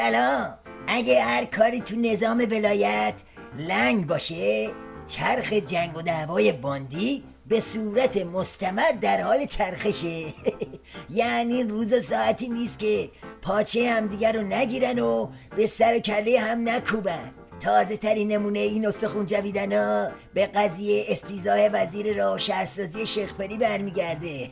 سلام. اگه هر کاری تو نظام ولایت لنگ باشه، چرخ جنگ و دعوای باندی به صورت مستمر در حال چرخشه. یعنی روز و ساعتی نیست که پاچه همدیگه رو نگیرن و به سر و کله هم نکوبن. تازه ترین نمونه این استخون جویدنها به قضیه استیضاح وزیر راه و شهرسازی شهرکاری برمیگرده.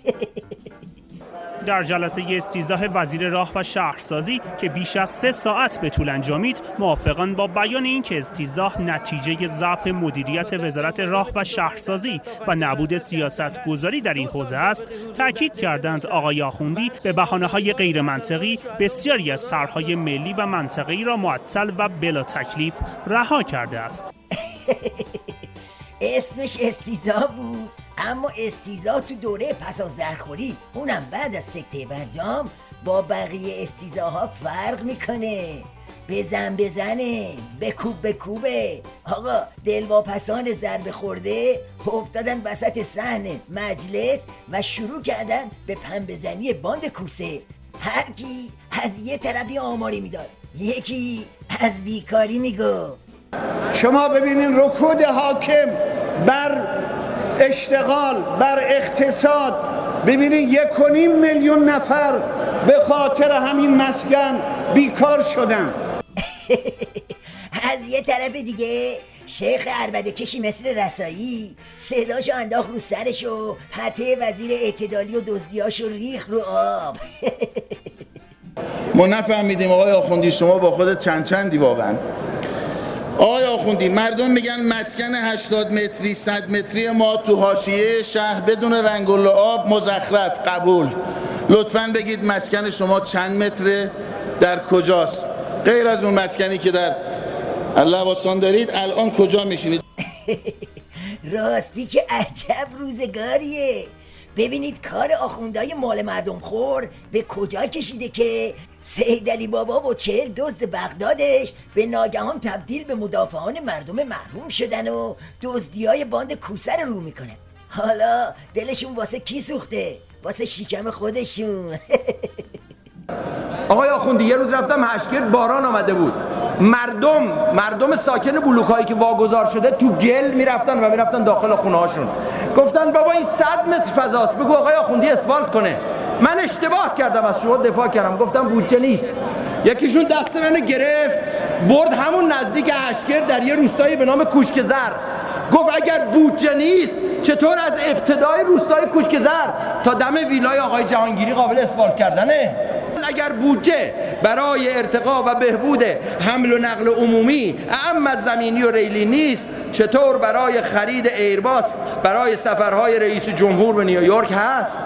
در جلسه استیضاح وزیر راه و شهرسازی که بیش از 3 ساعت به طول انجامید، موافقان با بیان اینکه استیضاح نتیجه ضعف مدیریت وزارت راه و شهرسازی و نبود سیاست گذاری در این حوزه است، تاکید کردند آقای آخوندی به بهانه‌های غیر منطقی بسیاری از طرح‌های ملی و منطقه‌ای را معطل و بلا تکلیف رها کرده است. اسمش استیضاح بود، اما استیضاح تو دوره پس از زهرخوری، اونم بعد از سکته برجام، با بقیه استیضاح‌ها فرق میکنه. بزنه، بکوبه. آقا دلواپسان ضربه خورده افتادن وسط صحن مجلس و شروع کردن به پنبه‌زنی باند کوسه. هر کی از یه طرفی آماری میداد، یکی از بیکاری میگفت. شما ببینین رکود حاکم بر اشتغال، بر اقتصاد، ببینین 1.5 میلیون نفر به خاطر همین مسکن بیکار شدن. از یه طرف دیگه شیخ عربده کشی مثل رسایی صداشو انداخت رو سرش و حتی وزیر اعتدالی و دزدیاشو ریخ رو آب. ما نفهمیدیم آقای آخوندی شما با خودت چندی واقعا. آقای آخوندی، مردم میگن مسکن 80 متری 100 متری ما تو حاشیه شهر بدون رنگ و لعاب مزخرف قبول. لطفاً بگید مسکن شما چند متره، در کجاست؟ غیر از اون مسکنی که در لواسان دارید، الان کجا میشینید؟ راستی که عجب روزگاریه. ببینید کار آخوندهای مال مردم خور به کجا کشیده که سید علی بابا و 40 دزد بغدادش به ناگهان تبدیل به مدافعان مردم محروم شدن و دزدیای باند کوسه رو میکنن. حالا دلشون واسه کی سوخته؟ واسه شکم خودشون. آقای آخوندی، یه روز رفتم هشگرد، باران آمده بود. مردم ساکن بلوکایی که واگذار شده تو گل میرفتن داخل خونه هاشون. گفتن بابا این 100 متر فضاست، بگو آقای آخوندی اسفالت کنه. من اشتباه کردم، از شما دفاع کردم، گفتم بودجه نیست. یکیشون دست منو گرفت برد همون نزدیک هشگرد در یه روستایی به نام کوشک زر. گفت اگر بودجه نیست چطور از ابتدای روستای کوشک زر تا دم ویلای آقای جهانگیری قابل اسفالت کردنه؟ اگر بودجه برای ارتقا و بهبود حمل و نقل عمومی اعم از زمینی و ریلی نیست، چطور برای خرید ایرباس برای سفرهای رئیس جمهور به نیویورک هست؟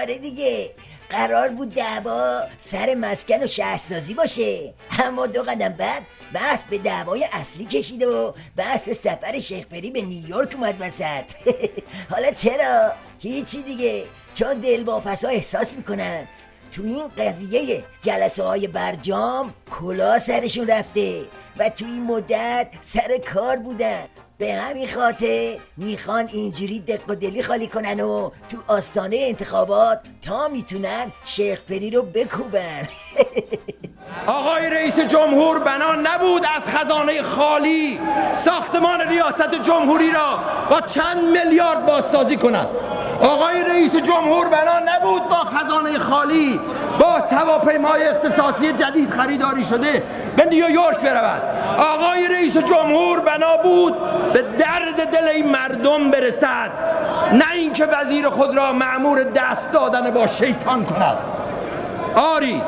آره دیگه، قرار بود دعوا سر مسکن و شهرسازی باشه، اما 2 قدم بعد بحث به دعوای اصلی کشید و بحث سفر شیخپری به نیویورک اومد وسط. حالا چرا؟ هیچی دیگه، چون دلواپس‌ها احساس میکنن تو این قضیه جلسه های برجام کلاه سرشون رفته و تو این مدت سر کار بودن. به همین خاطر میخوان اینجوری دق و دلی خالی کنن و تو آستانه انتخابات تا میتونن شیخپری رو بکوبن. آقای رئیس جمهور بنا نبود از خزانه خالی ساختمان ریاست جمهوری را با چند میلیارد بازسازی کند. آقای رئیس جمهور بنا نبود با خزانه خالی با هواپیمای اختصاصی جدید خریداری شده به نیویورک برود. آقای رئیس جمهور بنا بود به درد دل این مردم برسد، نه اینکه وزیر خود را مأمور دست دادن با شیطان کند. آری،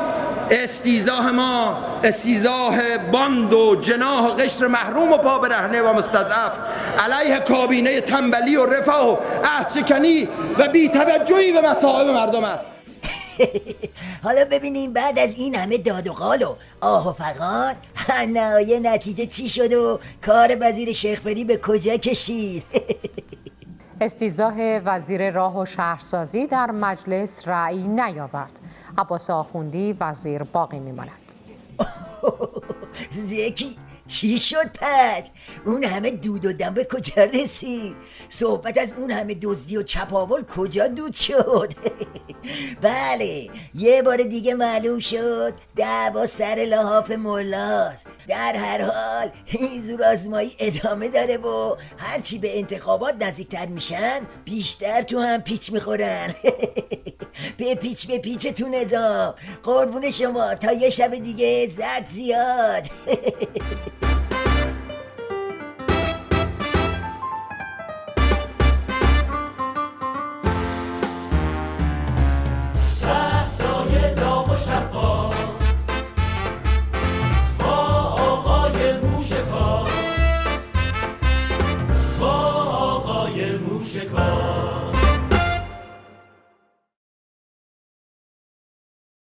استیضاح ما استیضاح باند و جناح و قشر محروم و پا برهنه و مستضعف علیه کابینه تنبلی و رفاه و عهدشکنی و بی‌توجهی به مصائب مردم است. حالا ببینیم بعد از این همه داد و قال و آه و فغان نهایه نتیجه چی شد و کار وزیر شیخپری به کجا کشید. استیضاح وزیر راه و شهرسازی در مجلس رأی نیاورد. عباس آخوندی وزیر باقی میماند. زکی چی شد پس؟ اون همه دود و دم به کجا رسید؟ صحبت از اون همه دزدی و چپاول کجا دود شد؟ بله، یه بار دیگه معلوم شد دعوا سر لحاف ملاست. در هر حال این زورآزمایی ادامه داره و هرچی به انتخابات نزدیکتر میشن بیشتر تو هم پیچ میخورن. به پیچ تو نظام. قربون شما، تا یه شب دیگه زد زیاد. موشکاف